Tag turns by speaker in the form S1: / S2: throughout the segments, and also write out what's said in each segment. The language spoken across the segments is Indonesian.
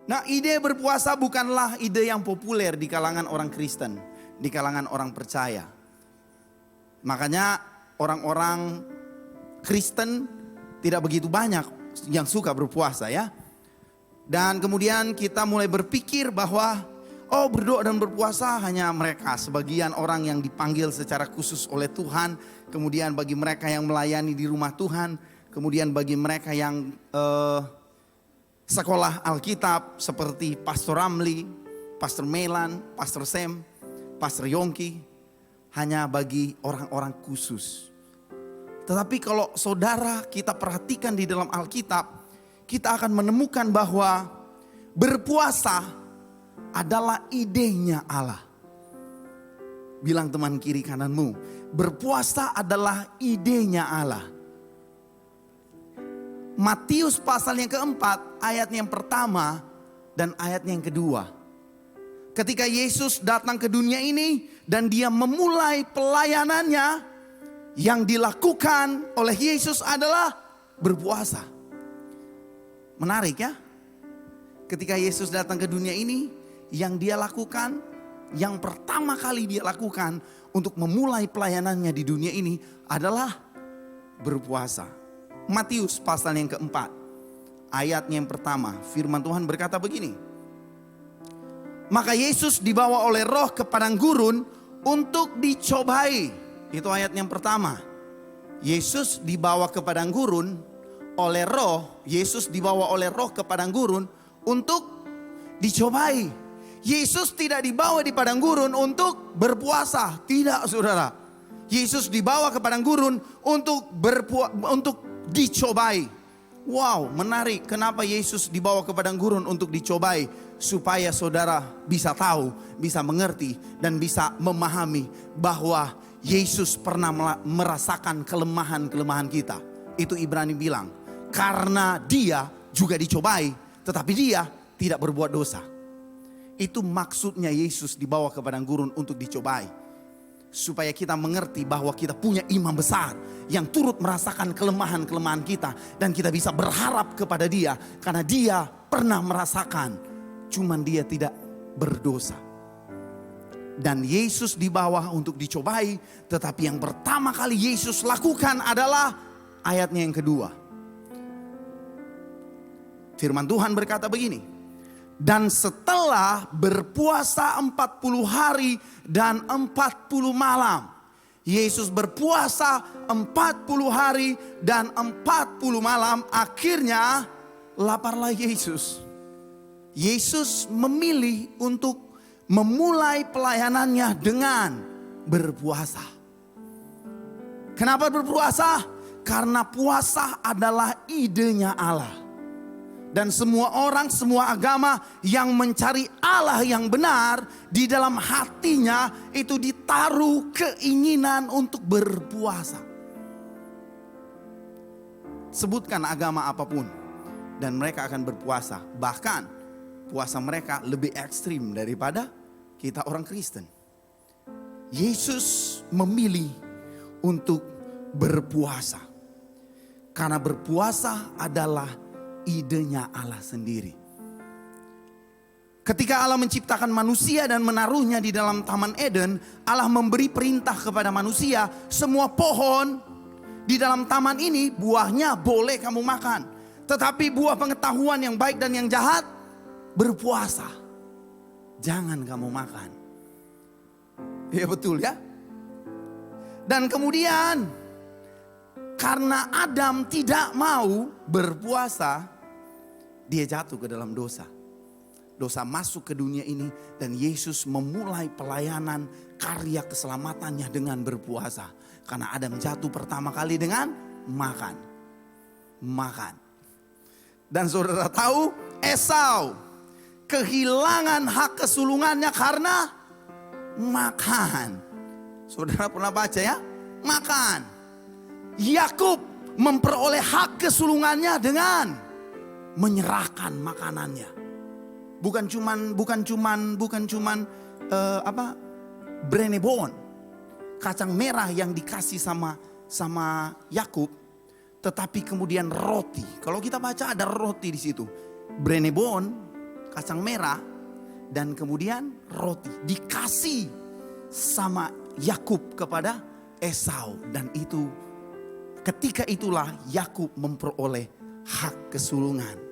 S1: Nah, ide berpuasa bukanlah ide yang populer di kalangan orang Kristen, di kalangan orang percaya. Makanya orang-orang Kristen tidak begitu banyak yang suka berpuasa ya. Dan kemudian kita mulai berpikir bahwa berdoa dan berpuasa hanya mereka, sebagian orang yang dipanggil secara khusus oleh Tuhan. Kemudian bagi mereka yang melayani di rumah Tuhan. Kemudian bagi mereka yang sekolah Alkitab seperti Pastor Ramli, Pastor Melan, Pastor Sam, Pastor Yongki. Hanya bagi orang-orang khusus. Tetapi kalau saudara kita perhatikan di dalam Alkitab, kita akan menemukan bahwa berpuasa adalah idenya Allah. Bilang teman kiri kananmu, berpuasa adalah idenya Allah. Matius pasal yang keempat, ayat yang pertama dan ayat yang kedua. Ketika Yesus datang ke dunia ini dan dia memulai pelayanannya, yang dilakukan oleh Yesus adalah berpuasa. Menarik ya. Ketika Yesus datang ke dunia ini, yang dia lakukan, yang pertama kali dia lakukan untuk memulai pelayanannya di dunia ini adalah berpuasa. Matius pasal yang keempat, ayatnya yang pertama, firman Tuhan berkata begini. Maka Yesus dibawa oleh Roh ke padang gurun untuk dicobai. Itu ayat yang pertama. Yesus dibawa ke padang gurun oleh Roh. Yesus dibawa oleh Roh ke padang gurun untuk dicobai. Yesus tidak dibawa di padang gurun untuk berpuasa. Tidak, saudara. Yesus dibawa ke padang gurun untuk dicobai. Wow, menarik. Kenapa Yesus dibawa ke padang gurun untuk dicobai? Supaya saudara bisa tahu, bisa mengerti, dan bisa memahami bahwa Yesus pernah merasakan kelemahan-kelemahan kita. Itu Ibrani bilang, karena dia juga dicobai, tetapi dia tidak berbuat dosa. Itu maksudnya Yesus dibawa ke padang gurun untuk dicobai. Supaya kita mengerti bahwa kita punya imam besar yang turut merasakan kelemahan-kelemahan kita. Dan kita bisa berharap kepada dia karena dia pernah merasakan. Cuman dia tidak berdosa. Dan Yesus dibawa untuk dicobai. Tetapi yang pertama kali Yesus lakukan adalah ayatnya yang kedua. Firman Tuhan berkata begini. Dan setelah berpuasa 40 hari dan 40 malam. Yesus berpuasa 40 hari dan 40 malam. Akhirnya laparlah Yesus. Yesus memilih untuk memulai pelayanannya dengan berpuasa. Kenapa berpuasa? Karena puasa adalah idenya Allah. Dan semua orang, semua agama yang mencari Allah yang benar, di dalam hatinya itu ditaruh keinginan untuk berpuasa. Sebutkan agama apapun dan mereka akan berpuasa. Bahkan puasa mereka lebih ekstrim daripada kita orang Kristen. Yesus memilih untuk berpuasa. Karena berpuasa adalah idenya Allah sendiri. Ketika Allah menciptakan manusia dan menaruhnya di dalam Taman Eden, Allah memberi perintah kepada manusia, semua pohon di dalam taman ini buahnya boleh kamu makan. Tetapi buah pengetahuan yang baik dan yang jahat, berpuasa jangan kamu makan. Ya betul ya. Dan kemudian karena Adam tidak mau berpuasa, dia jatuh ke dalam dosa. Dosa masuk ke dunia ini dan Yesus memulai pelayanan karya keselamatannya dengan berpuasa. Karena Adam jatuh pertama kali dengan makan. Dan saudara tahu, Esau kehilangan hak kesulungannya karena makan. Saudara pernah baca ya? Makan. Yakub memperoleh hak kesulungannya dengan menyerahkan makanannya. Bukan cuman brenebon, kacang merah yang dikasih sama Yakub, tetapi kemudian roti. Kalau kita baca ada roti di situ. Brenebon, kacang merah, dan kemudian roti. Dikasih sama Yakub kepada Esau. Dan itu ketika itulah Yakub memperoleh hak kesulungan.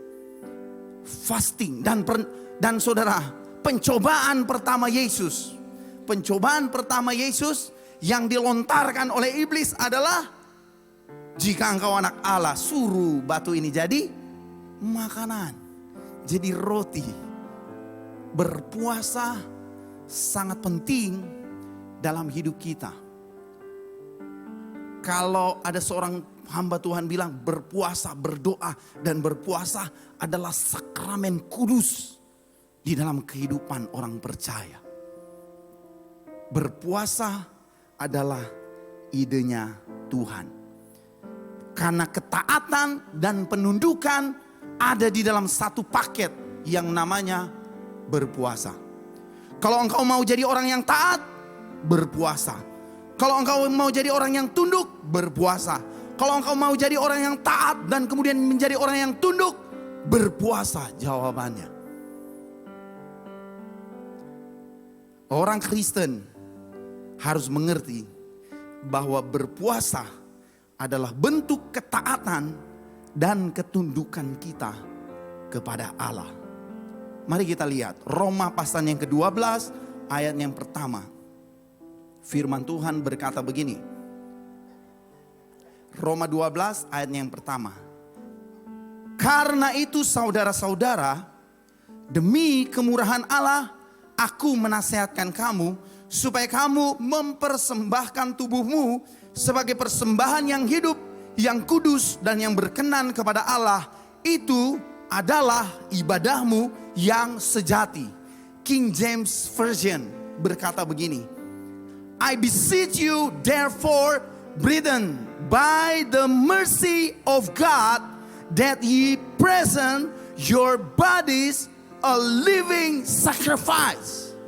S1: Fasting dan saudara, pencobaan pertama Yesus. Pencobaan pertama Yesus yang dilontarkan oleh iblis adalah, jika engkau anak Allah, suruh batu ini jadi makanan, jadi roti. Berpuasa sangat penting dalam hidup kita. Kalau ada seorang hamba Tuhan bilang berpuasa, berdoa dan berpuasa adalah sakramen kudus di dalam kehidupan orang percaya. Berpuasa adalah idenya Tuhan. Karena ketaatan dan penundukan ada di dalam satu paket yang namanya berpuasa. Kalau engkau mau jadi orang yang taat, berpuasa. Kalau engkau mau jadi orang yang tunduk, berpuasa. Kalau engkau mau jadi orang yang taat dan kemudian menjadi orang yang tunduk, berpuasa jawabannya. Orang Kristen harus mengerti bahwa berpuasa adalah bentuk ketaatan dan ketundukan kita kepada Allah. Mari kita lihat Roma pasal yang ke-12 ayat yang pertama. Firman Tuhan berkata begini. Roma 12 ayat yang pertama. Karena itu saudara-saudara, demi kemurahan Allah, aku menasihatkan kamu supaya kamu mempersembahkan tubuhmu sebagai persembahan yang hidup, yang kudus dan yang berkenan kepada Allah. Itu adalah ibadahmu yang sejati. King James Version berkata begini. I beseech you therefore, brethren, by the mercy of God, that ye present your bodies a living sacrifice,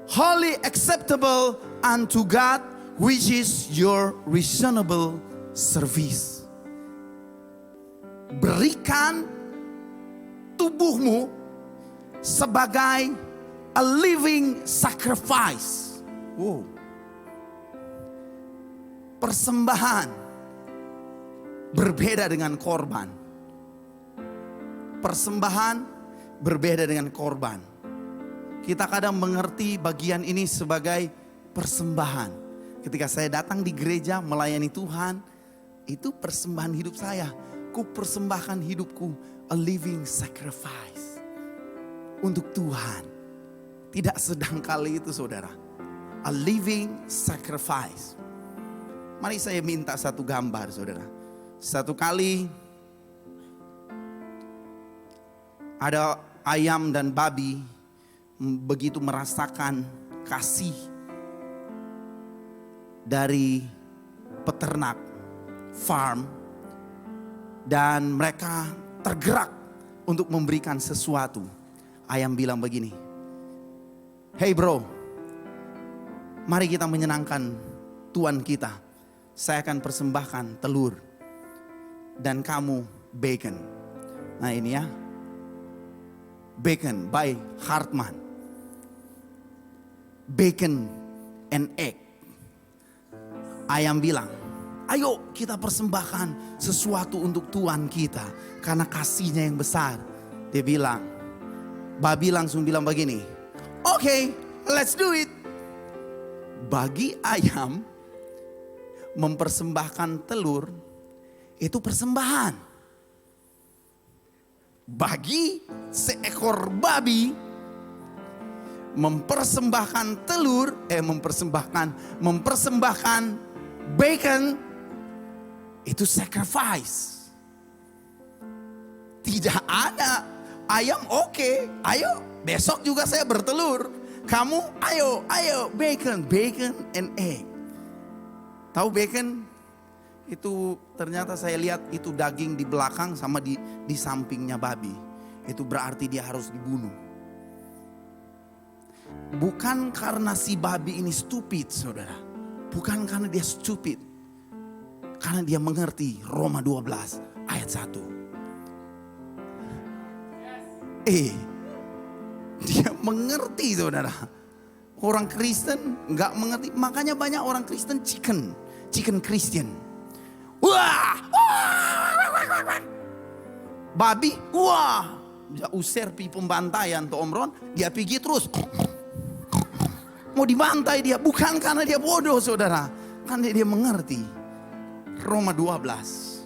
S1: holy, acceptable unto God, which is your reasonable service. Berikan tubuhmu sebagai a living sacrifice. Wow. Persembahan berbeda dengan korban. Persembahan berbeda dengan korban. Kita kadang mengerti bagian ini sebagai persembahan. Ketika saya datang di gereja melayani Tuhan, itu persembahan hidup saya. Ku persembahkan hidupku a living sacrifice untuk Tuhan. Tidak sedang kali itu saudara. A living sacrifice. Mari saya minta satu gambar saudara. Satu kali ada ayam dan babi begitu merasakan kasih dari peternak farm, dan mereka tergerak untuk memberikan sesuatu. Ayam bilang begini, hey bro, mari kita menyenangkan Tuhan kita. Saya akan persembahkan telur dan kamu bacon. Nah ini ya, Bacon by Hartman. Bacon and egg. Ayam bilang, ayo kita persembahkan sesuatu untuk Tuhan kita karena kasihnya yang besar. Dia bilang, babi langsung bilang begini, okay, let's do it. Bagi ayam, mempersembahkan telur itu persembahan. Bagi seekor babi, mempersembahkan telur, mempersembahkan bacon itu sacrifice. Tidak ada ayam oke, ayo besok juga saya bertelur. Kamu ayo bacon and egg. Tahu bacon? Itu ternyata saya lihat itu daging di belakang sama di sampingnya babi. Itu berarti dia harus dibunuh. Bukan karena si babi ini stupid saudara. Bukan karena dia stupid. Karena dia mengerti Roma 12 ayat 1. mengerti saudara. Orang Kristen nggak mengerti. Makanya banyak orang Kristen chicken Christian. Wah, babi, wah, dia usir pi pembantaian tuh Om Ron, dia pergi terus. Mau dibantai dia, bukan karena dia bodoh saudara, karena dia mengerti. Roma 12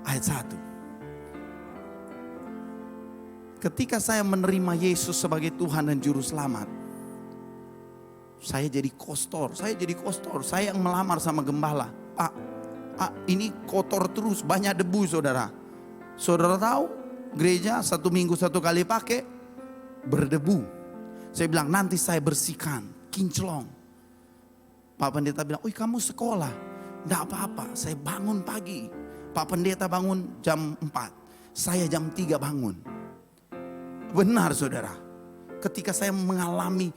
S1: ayat 1. Ketika saya menerima Yesus sebagai Tuhan dan Juru Selamat, saya jadi kostor. Saya yang melamar sama gembala. Pak, ini kotor terus, banyak debu saudara. Saudara tahu, gereja 1 minggu 1 kali pakai, berdebu. Saya bilang nanti saya bersihkan, kinclong. Pak pendeta bilang, kamu sekolah. Enggak apa-apa, saya bangun pagi. Pak pendeta bangun jam 4, saya jam 3 bangun. Benar saudara, ketika saya mengalami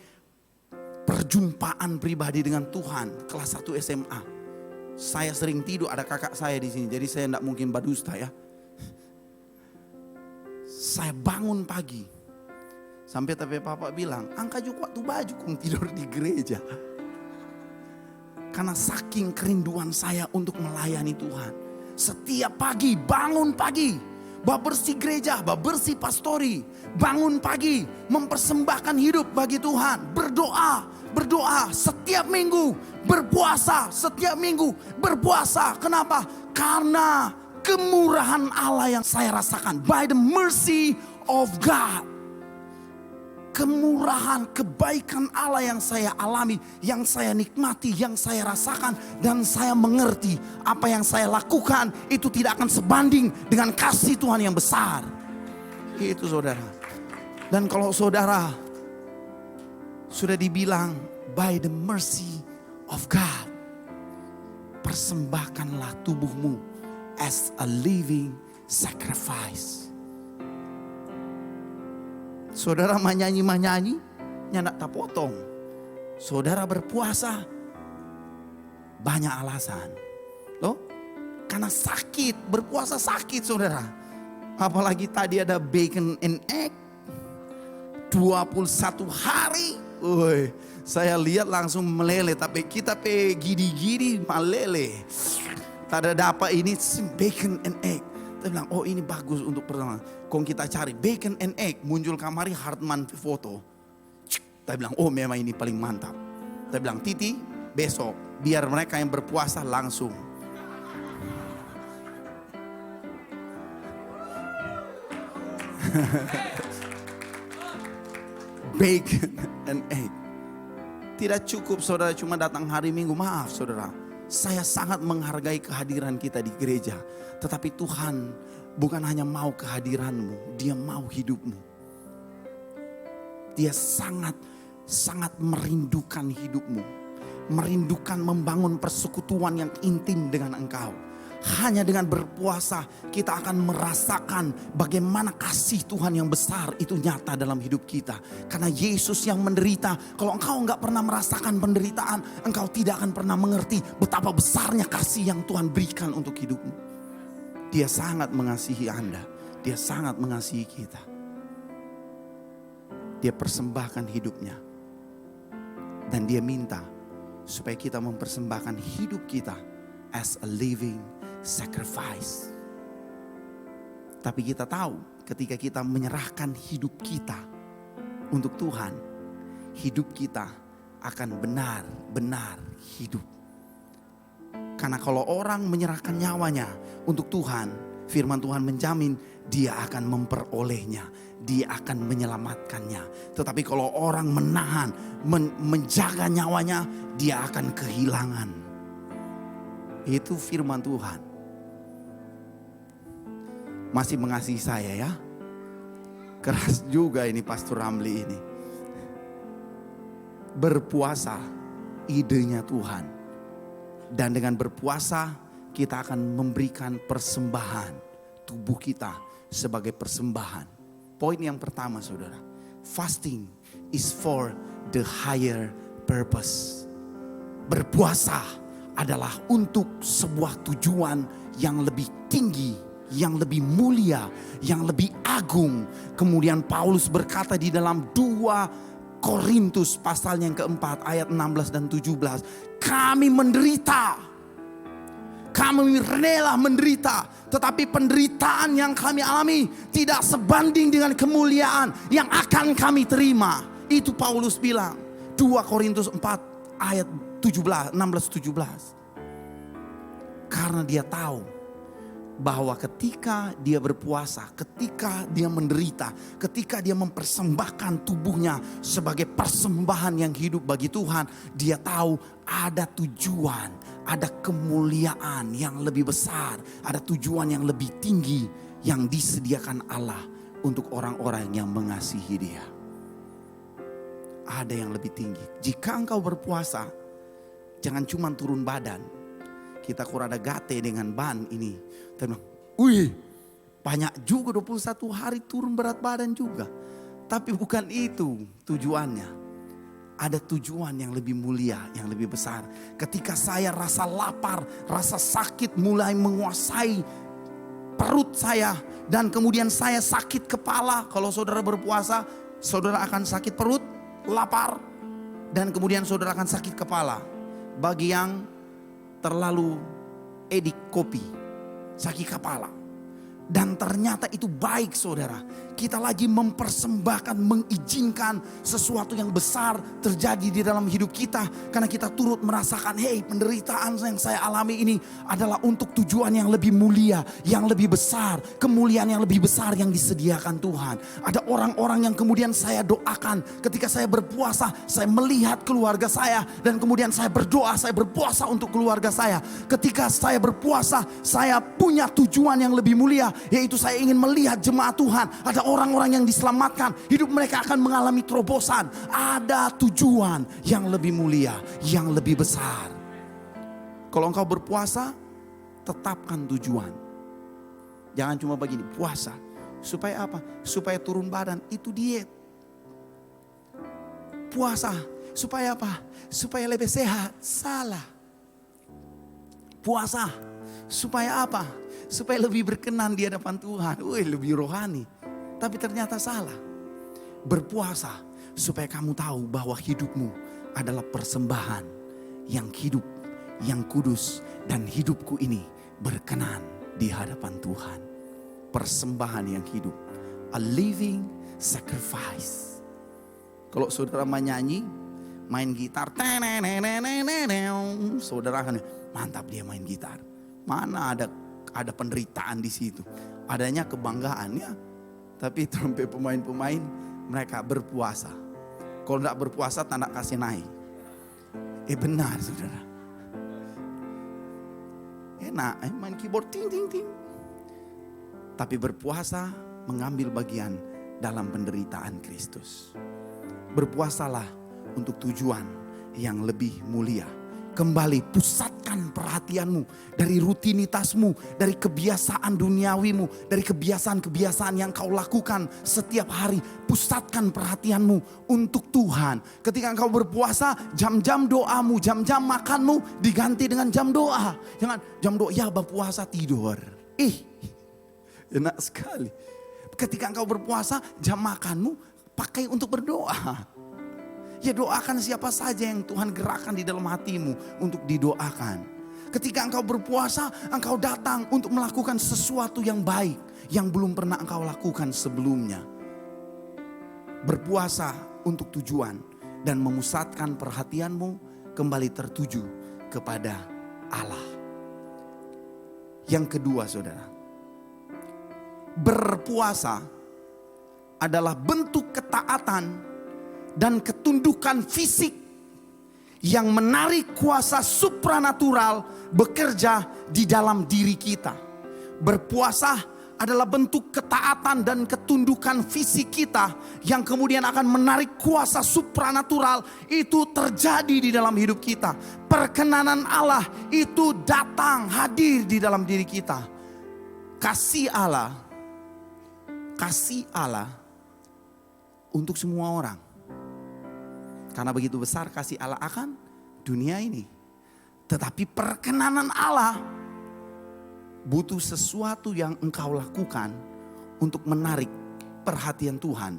S1: perjumpaan pribadi dengan Tuhan kelas 1 SMA. Saya sering tidur, ada kakak saya di sini, jadi saya tidak mungkin berdusta ya. Saya bangun pagi. Sampai tapi papa bilang, angkat juga waktu baju kong tidur di gereja. Karena saking kerinduan saya untuk melayani Tuhan. Setiap pagi, bangun pagi, bersih gereja, bersih pastori, bangun pagi, mempersembahkan hidup bagi Tuhan, berdoa setiap minggu, berpuasa setiap minggu, berpuasa. Kenapa? Karena kemurahan Allah yang saya rasakan, by the mercy of God. Kemurahan, kebaikan Allah yang saya alami, yang saya nikmati, yang saya rasakan, dan saya mengerti apa yang saya lakukan itu tidak akan sebanding dengan kasih Tuhan yang besar. Itu saudara. Dan kalau saudara sudah dibilang by the mercy of God, persembahkanlah tubuhmu as a living sacrifice. Saudara menyanyi, nyak tak potong. Saudara berpuasa, banyak alasan. Loh, karena sakit, berpuasa sakit saudara. Apalagi tadi ada bacon and egg, 21 hari. Saya lihat langsung meleleh, tapi kita gidi-gidi meleleh. Tada dapat ini bacon and egg. Saya bilang, ini bagus untuk pertama. Kong kita cari bacon and egg, muncul kamari Hartman foto. Saya bilang, memang ini paling mantap. Saya bilang, Titi, besok biar mereka yang berpuasa langsung. Bacon and egg. Tidak cukup saudara cuma datang hari Minggu, maaf saudara. Saya sangat menghargai kehadiran kita di gereja. Tetapi Tuhan bukan hanya mau kehadiranmu, Dia mau hidupmu. Dia sangat merindukan hidupmu. Merindukan membangun persekutuan yang intim dengan engkau. Hanya dengan berpuasa kita akan merasakan bagaimana kasih Tuhan yang besar itu nyata dalam hidup kita. Karena Yesus yang menderita, kalau engkau enggak pernah merasakan penderitaan, engkau tidak akan pernah mengerti betapa besarnya kasih yang Tuhan berikan untuk hidupmu. Dia sangat mengasihi Anda, Dia sangat mengasihi kita. Dia persembahkan hidupnya. Dan Dia minta supaya kita mempersembahkan hidup kita as a living sacrifice. Tapi kita tahu ketika kita menyerahkan hidup kita untuk Tuhan, hidup kita akan benar-benar hidup. Karena kalau orang menyerahkan nyawanya untuk Tuhan, firman Tuhan menjamin dia akan memperolehnya, dia akan menyelamatkannya. Tetapi kalau orang menahan, menjaga nyawanya, dia akan kehilangan. Itu firman Tuhan. Masih mengasihi saya ya. Keras juga ini Pastor Ramli ini. Berpuasa idenya Tuhan. Dan dengan berpuasa kita akan memberikan persembahan tubuh kita sebagai persembahan. Poin yang pertama saudara. Fasting is for the higher purpose. Berpuasa adalah untuk sebuah tujuan yang lebih tinggi, yang lebih mulia, yang lebih agung. Kemudian Paulus berkata di dalam 2 Korintus pasal yang keempat ayat 16 dan 17. Kami menderita, kami rela menderita, tetapi penderitaan yang kami alami tidak sebanding dengan kemuliaan yang akan kami terima. Itu Paulus bilang. 2 Korintus 4 ayat 16-17. Karena dia tahu bahwa ketika dia berpuasa, ketika dia menderita, ketika dia mempersembahkan tubuhnya sebagai persembahan yang hidup bagi Tuhan, dia tahu ada tujuan, ada kemuliaan yang lebih besar, ada tujuan yang lebih tinggi yang disediakan Allah untuk orang-orang yang mengasihi Dia. Ada yang lebih tinggi. Jika engkau berpuasa, jangan cuma turun badan. Kita kurang ada gate dengan ban ini. Wih, banyak juga 21 hari turun berat badan juga. Tapi bukan itu tujuannya. Ada tujuan yang lebih mulia, yang lebih besar. Ketika saya rasa lapar, rasa sakit mulai menguasai perut saya. Dan kemudian saya sakit kepala. Kalau saudara berpuasa, saudara akan sakit perut, lapar. Dan kemudian saudara akan sakit kepala. Bagi yang terlalu edik kopi, sakit kepala. Dan ternyata itu baik saudara. Kita lagi mempersembahkan, mengizinkan sesuatu yang besar terjadi di dalam hidup kita. Karena kita turut merasakan, penderitaan yang saya alami ini adalah untuk tujuan yang lebih mulia, yang lebih besar. Kemuliaan yang lebih besar yang disediakan Tuhan. Ada orang-orang yang kemudian saya doakan. Ketika saya berpuasa, saya melihat keluarga saya. Dan kemudian saya berdoa, saya berpuasa untuk keluarga saya. Ketika saya berpuasa, saya punya tujuan yang lebih mulia. Yaitu saya ingin melihat jemaat Tuhan. Ada orang-orang yang diselamatkan. Hidup mereka akan mengalami terobosan. Ada tujuan yang lebih mulia, yang lebih besar. Kalau engkau berpuasa, tetapkan tujuan. Jangan cuma begini, puasa. Supaya apa? Supaya turun badan, itu diet. Puasa, supaya apa? Supaya lebih sehat, salah. Puasa, supaya apa? Supaya lebih berkenan di hadapan Tuhan. Lebih rohani. Tapi ternyata salah. Berpuasa supaya kamu tahu bahwa hidupmu adalah persembahan yang hidup, yang kudus. Dan hidupku ini berkenan di hadapan Tuhan. Persembahan yang hidup. A living sacrifice. Kalau saudara menyanyi, main gitar. Saudara akan, mantap dia main gitar. Mana ada penderitaan di situ. Adanya kebanggaannya. Tapi sampai pemain-pemain mereka berpuasa. Kalau tidak berpuasa tanda kasih naik. Benar saudara. Enak main keyboard ting ting ting. Tapi berpuasa mengambil bagian dalam penderitaan Kristus. Berpuasalah untuk tujuan yang lebih mulia. Kembali pusatkan perhatianmu dari rutinitasmu, dari kebiasaan duniawimu, dari kebiasaan-kebiasaan yang kau lakukan setiap hari. Pusatkan perhatianmu untuk Tuhan. Ketika engkau berpuasa, jam-jam doamu, jam-jam makanmu diganti dengan jam doa. Jangan jam doa, ya berpuasa tidur. Enak sekali. Ketika engkau berpuasa, jam makanmu pakai untuk berdoa. Ya doakan siapa saja yang Tuhan gerakkan di dalam hatimu untuk didoakan. Ketika engkau berpuasa, engkau datang untuk melakukan sesuatu yang baik yang belum pernah engkau lakukan sebelumnya. Berpuasa untuk tujuan dan memusatkan perhatianmu kembali tertuju kepada Allah. Yang kedua saudara, berpuasa adalah bentuk ketaatan dan ketundukan fisik yang menarik kuasa supranatural bekerja di dalam diri kita. Berpuasa adalah bentuk ketaatan dan ketundukan fisik kita yang kemudian akan menarik kuasa supranatural itu terjadi di dalam hidup kita. Perkenanan Allah itu datang hadir di dalam diri kita. Kasih Allah untuk semua orang. Karena begitu besar kasih Allah akan dunia ini. Tetapi perkenanan Allah butuh sesuatu yang engkau lakukan untuk menarik perhatian Tuhan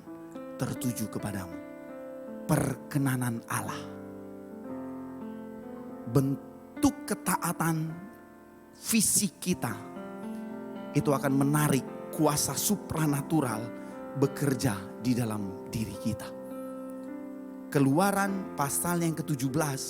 S1: tertuju kepadamu. perkenanan Allah. Bentuk ketaatan fisik kita itu akan menarik kuasa supranatural bekerja di dalam diri kita. Keluaran pasal yang ke-17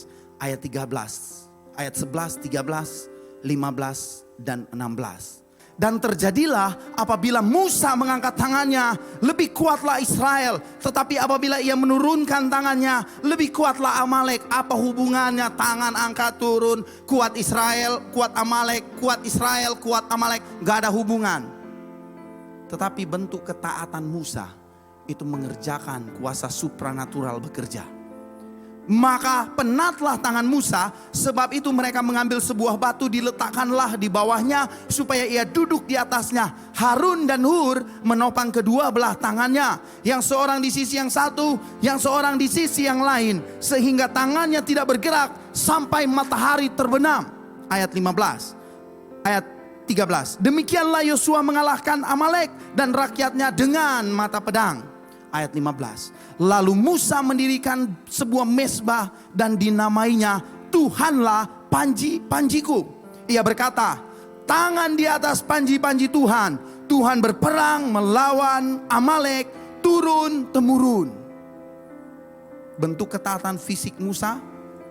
S1: ayat 13, ayat 11, 13, 15 dan 16. Dan terjadilah apabila Musa mengangkat tangannya, lebih kuatlah Israel. Tetapi apabila ia menurunkan tangannya, lebih kuatlah Amalek. Apa hubungannya tangan angkat turun, kuat Israel, kuat Amalek, kuat Israel, kuat Amalek? Gak ada hubungan. Tetapi bentuk ketaatan Musa itu mengerjakan kuasa supranatural bekerja. Maka penatlah tangan Musa, sebab itu mereka mengambil sebuah batu, diletakkanlah di bawahnya supaya ia duduk di atasnya. Harun dan Hur menopang kedua belah tangannya, yang seorang di sisi yang satu, yang seorang di sisi yang lain, sehingga tangannya tidak bergerak sampai matahari terbenam. Ayat 15, ayat 13. Demikianlah Yosua mengalahkan Amalek dan rakyatnya dengan mata pedang. Ayat 15. Lalu Musa mendirikan sebuah mezbah dan dinamainya Tuhanlah panji-panjiku. Ia berkata, tangan di atas panji-panji Tuhan. Tuhan berperang melawan Amalek turun-temurun. Bentuk ketaatan fisik Musa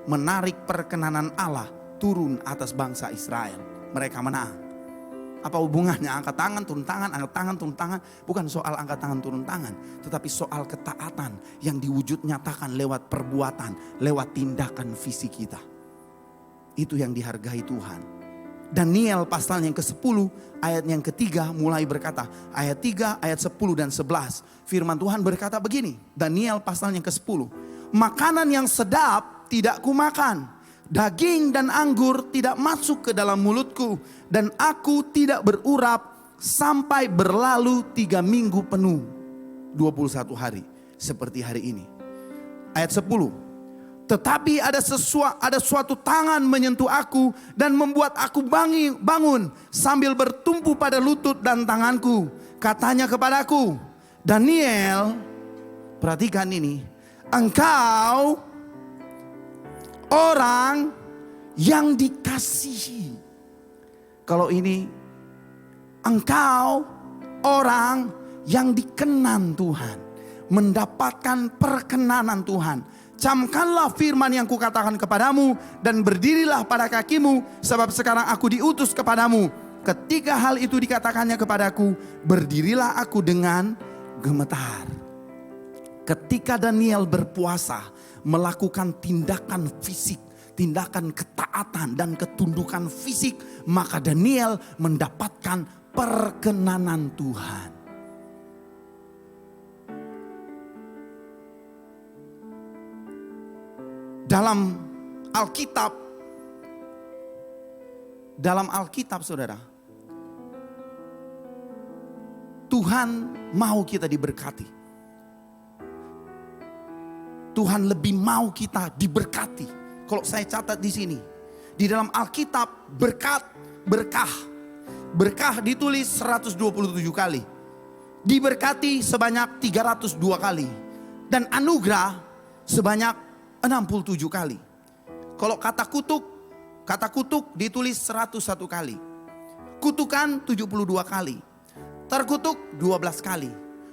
S1: menarik perkenanan Allah turun atas bangsa Israel. Mereka menang. Apa hubungannya angkat tangan, turun tangan, angkat tangan, turun tangan? Bukan soal angkat tangan, turun tangan. Tetapi soal ketaatan yang diwujud nyatakan lewat perbuatan, lewat tindakan fisik kita. Itu yang dihargai Tuhan. Daniel pasal yang ke-10 ayat yang ketiga mulai berkata. Ayat 3, ayat 10 dan 11. Firman Tuhan berkata begini. Daniel pasal yang ke-10. Makanan yang sedap tidak kumakan. Daging dan anggur tidak masuk ke dalam mulutku. Dan aku tidak berurap sampai berlalu 3 minggu penuh. 21 hari seperti hari ini. Ayat 10. Tetapi ada suatu tangan menyentuh aku dan membuat aku bangun sambil bertumpu pada lutut dan tanganku. Katanya kepadaku, Daniel, perhatikan ini. Engkau orang yang dikasihi. Kalau ini, engkau orang yang dikenan Tuhan, mendapatkan perkenanan Tuhan. Camkanlah firman yang kukatakan kepadamu dan berdirilah pada kakimu, sebab sekarang aku diutus kepadamu. Ketika hal itu dikatakannya kepadaku, berdirilah aku dengan gemetar. Ketika Daniel berpuasa, melakukan tindakan fisik, tindakan ketaatan dan ketundukan fisik, maka Daniel mendapatkan perkenanan Tuhan. Dalam Alkitab saudara, Tuhan mau kita diberkati. Tuhan lebih mau kita diberkati. Kalau saya catat di sini, di dalam Alkitab berkah ditulis 127 kali. Diberkati sebanyak 302 kali. Dan anugerah sebanyak 67 kali. Kalau kata kutuk ditulis 101 kali. Kutukan 72 kali. Terkutuk 12 kali.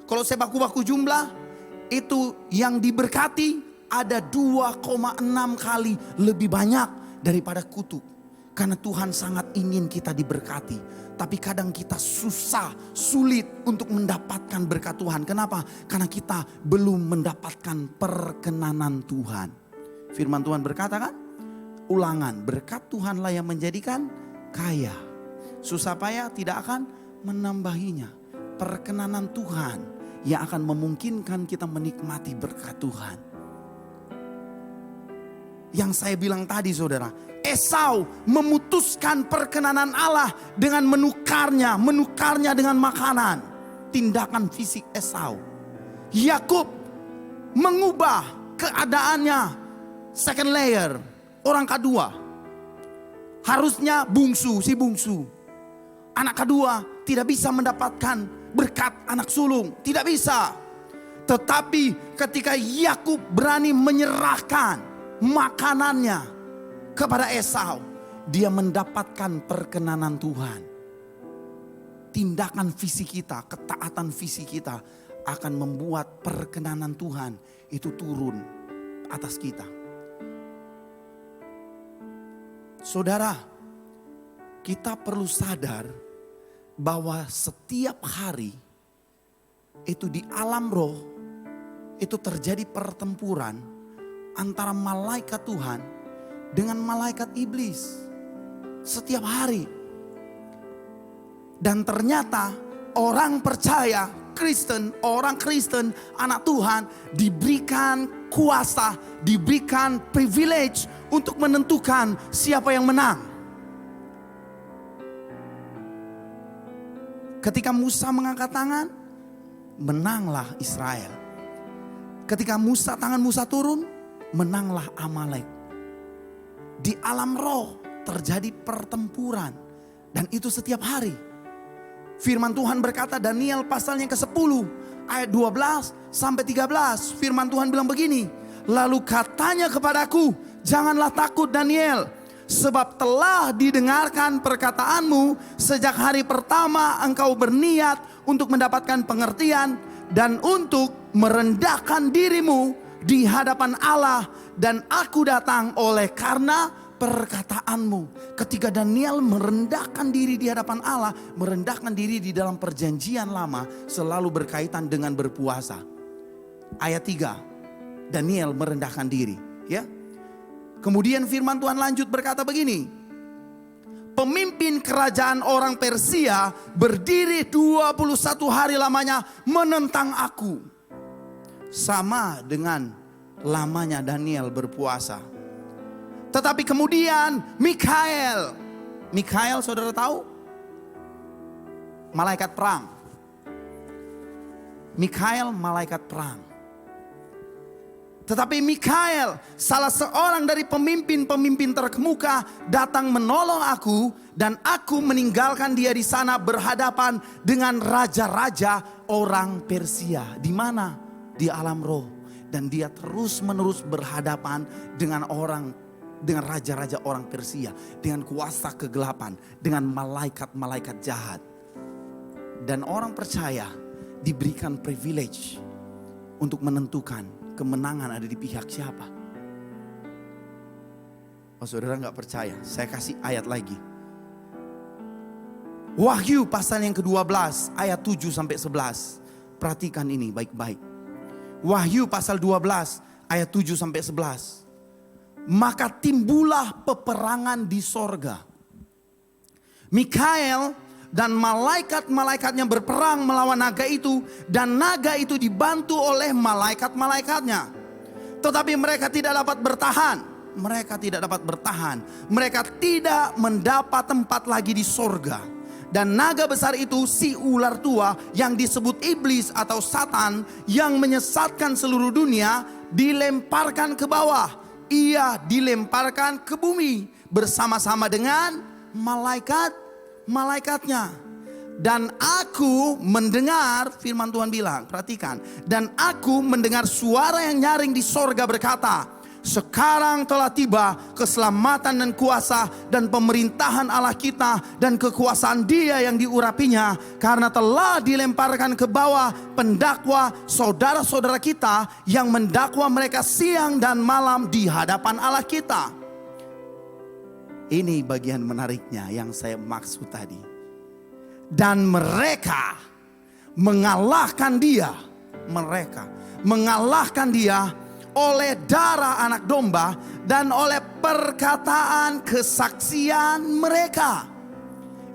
S1: Kalau saya baku-baku jumlah, itu yang diberkati ada 2,6 kali lebih banyak daripada kutuk. Karena Tuhan sangat ingin kita diberkati. Tapi kadang kita sulit untuk mendapatkan berkat Tuhan. Kenapa? Karena kita belum mendapatkan perkenanan Tuhan. Firman Tuhan berkata kan? Ulangan, berkat Tuhanlah yang menjadikan kaya. Susah payah tidak akan menambahinya. Perkenanan Tuhan yang akan memungkinkan kita menikmati berkat Tuhan. Yang saya bilang tadi saudara, Esau memutuskan perkenanan Allah dengan menukarnya dengan makanan. Tindakan fisik Esau. Yakub mengubah keadaannya, second layer, orang kedua. Harusnya si bungsu. Anak kedua tidak bisa mendapatkan berkat anak sulung, tidak bisa. Tetapi ketika Yakub berani menyerahkan makanannya kepada Esau, dia mendapatkan perkenanan Tuhan. Tindakan fisik kita, ketaatan fisik kita akan membuat perkenanan Tuhan itu turun atas kita. Saudara, kita perlu sadar bahwa setiap hari itu di alam roh itu terjadi pertempuran antara malaikat Tuhan dengan malaikat iblis. Setiap hari. Dan ternyata orang percaya, orang Kristen, anak Tuhan diberikan kuasa, diberikan privilege untuk menentukan siapa yang menang. Ketika Musa mengangkat tangan, menanglah Israel. Ketika tangan Musa turun, menanglah Amalek. Di alam roh terjadi pertempuran, dan itu setiap hari. Firman Tuhan berkata, Daniel pasalnya ke-10 ayat 12 sampai 13. Firman Tuhan bilang begini, lalu katanya kepadaku, janganlah takut Daniel, sebab telah didengarkan perkataanmu sejak hari pertama engkau berniat untuk mendapatkan pengertian dan untuk merendahkan dirimu di hadapan Allah, dan aku datang oleh karena perkataanmu. Ketika Daniel merendahkan diri di hadapan Allah, merendahkan diri di dalam perjanjian lama selalu berkaitan dengan berpuasa. Ayat 3, Daniel merendahkan diri, ya. Kemudian firman Tuhan lanjut berkata begini, pemimpin kerajaan orang Persia berdiri 21 hari lamanya menentang aku. Sama dengan lamanya Daniel berpuasa. Tetapi kemudian Mikael saudara tahu? Malaikat perang. Mikael malaikat perang. Tetapi Mikael, salah seorang dari pemimpin-pemimpin terkemuka, datang menolong aku, dan aku meninggalkan dia di sana berhadapan dengan raja-raja orang Persia. Di mana? Di alam roh. Dan dia terus-menerus berhadapan dengan raja-raja orang Persia, dengan kuasa kegelapan, dengan malaikat-malaikat jahat. Dan orang percaya diberikan privilege untuk menentukan kemenangan ada di pihak siapa. Oh, saudara gak percaya? Saya kasih ayat lagi. Wahyu pasal yang ke-12 ayat 7 sampai 11. Perhatikan ini baik-baik. Wahyu pasal 12 ayat 7 sampai 11. Maka timbullah peperangan di sorga. Mikael dan malaikat-malaikatnya berperang melawan naga itu, dan naga itu dibantu oleh malaikat-malaikatnya. Tetapi mereka tidak dapat bertahan. Mereka tidak mendapat tempat lagi di sorga. Dan naga besar itu, si ular tua yang disebut iblis atau Satan, yang menyesatkan seluruh dunia, dilemparkan ke bawah. Ia dilemparkan ke bumi bersama-sama dengan malaikatnya. Dan aku mendengar, firman Tuhan bilang, perhatikan. Dan aku mendengar suara yang nyaring di sorga berkata, sekarang telah tiba keselamatan dan kuasa dan pemerintahan Allah kita dan kekuasaan Dia yang diurapinya, karena telah dilemparkan ke bawah pendakwa saudara-saudara kita yang mendakwa mereka siang dan malam di hadapan Allah kita. Ini bagian menariknya yang saya maksud tadi. Dan mereka mengalahkan dia oleh darah anak domba dan oleh perkataan kesaksian mereka.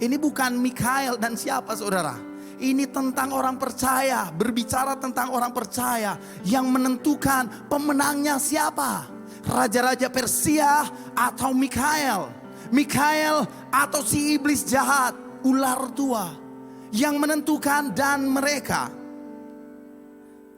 S1: Ini bukan Mikael dan siapa, saudara. Ini tentang orang percaya, berbicara tentang orang percaya yang menentukan pemenangnya siapa. Raja-raja Persia atau Mikael. Mikael atau si iblis jahat, ular tua yang menentukan, dan mereka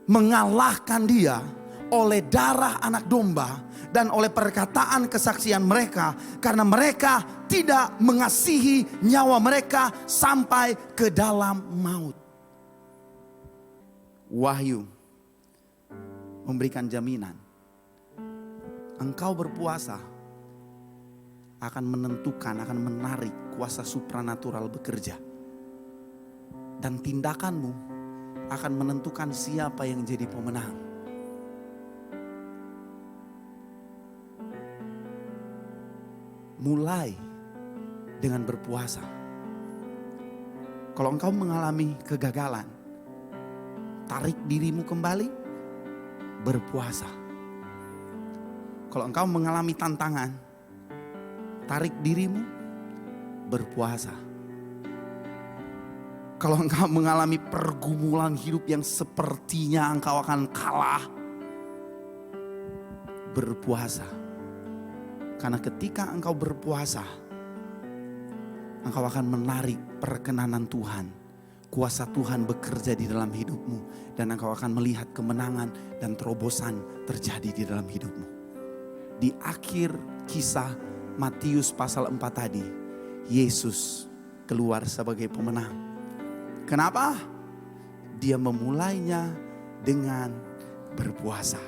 S1: mengalahkan dia oleh darah anak domba dan oleh perkataan kesaksian mereka, karena mereka tidak mengasihi nyawa mereka sampai ke dalam maut. Wahyu memberikan jaminan. Engkau berpuasa akan menentukan, akan menarik kuasa supranatural bekerja. Dan tindakanmu akan menentukan siapa yang jadi pemenang. Mulai dengan berpuasa. Kalau engkau mengalami kegagalan, tarik dirimu kembali, berpuasa. Kalau engkau mengalami tantangan, tarik dirimu, berpuasa. Kalau engkau mengalami pergumulan hidup yang sepertinya engkau akan kalah, berpuasa. Karena ketika engkau berpuasa, engkau akan menarik perkenanan Tuhan. Kuasa Tuhan bekerja di dalam hidupmu. Dan engkau akan melihat kemenangan dan terobosan terjadi di dalam hidupmu. Di akhir kisah Matius pasal 4 tadi, Yesus keluar sebagai pemenang. Kenapa? Dia memulainya dengan berpuasa.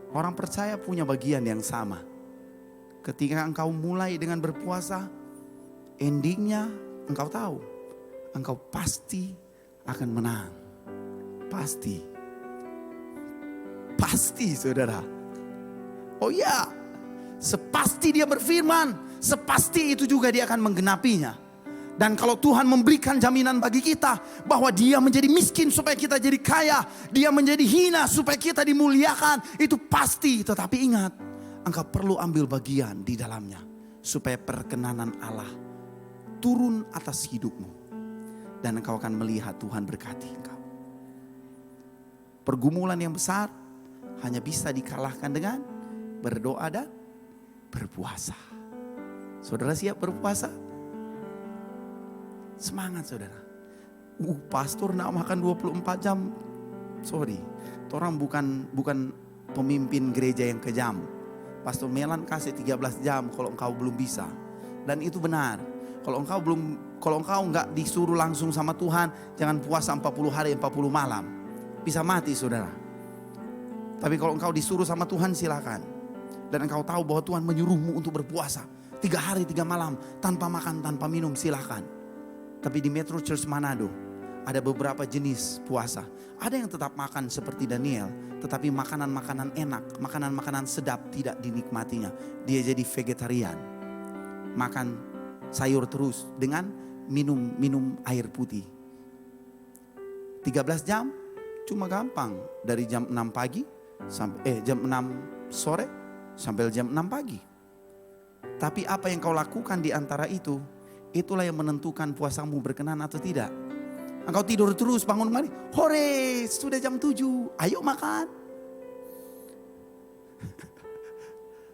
S1: Orang percaya punya bagian yang sama. Ketika engkau mulai dengan berpuasa, endingnya engkau tahu, engkau pasti akan menang. Pasti. Pasti, saudara. Oh ya, sepasti dia berfirman, sepasti itu juga dia akan menggenapinya. Dan kalau Tuhan memberikan jaminan bagi kita bahwa dia menjadi miskin supaya kita jadi kaya, dia menjadi hina supaya kita dimuliakan, itu pasti. Tetapi ingat, engkau perlu ambil bagian di dalamnya supaya perkenanan Allah turun atas hidupmu. Dan engkau akan melihat Tuhan berkati engkau. Pergumulan yang besar hanya bisa dikalahkan dengan berdoa dan berpuasa. Saudara siap berpuasa? Semangat saudara. Pastor nak makan 24 jam. Sorry, orang bukan pemimpin gereja yang kejam. Pastor Melan kasih 13 jam kalau engkau belum bisa. Dan itu benar. Kalau engkau nggak disuruh langsung sama Tuhan, jangan puasa 40 hari 40 malam. Bisa mati saudara. Tapi kalau engkau disuruh sama Tuhan silakan. Dan engkau tahu bahwa Tuhan menyuruhmu untuk berpuasa 3 hari 3 malam tanpa makan tanpa minum, silakan. Tapi di Metro Church Manado ada beberapa jenis puasa. Ada yang tetap makan seperti Daniel, tetapi makanan-makanan enak, makanan-makanan sedap tidak dinikmatinya. Dia jadi vegetarian. Makan sayur terus dengan minum air putih. 13 jam cuma gampang, dari jam 6 pagi sampai jam 6 sore sampai jam 6 pagi. Tapi apa yang kau lakukan di antara itu, itulah yang menentukan puasamu berkenan atau tidak. Engkau tidur terus, bangun mari, hore sudah jam 7, ayo makan.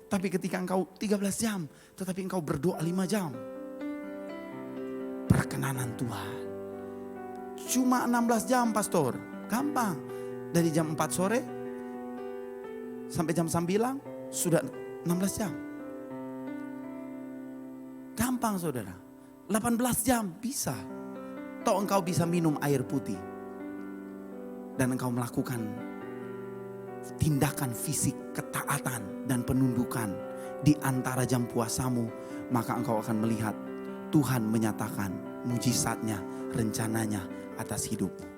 S1: Tapi ketika engkau 13 jam, tetapi engkau berdoa 5 jam. Perkenanan Tuhan. Cuma 16 jam pastor, gampang. Dari jam 4 sore sampai jam 9 sudah 16 jam. Gampang saudara. 18 jam bisa. Toh engkau bisa minum air putih. Dan engkau melakukan tindakan fisik, ketaatan dan penundukan di antara jam puasamu. Maka engkau akan melihat Tuhan menyatakan mujizatnya, rencananya atas hidupmu.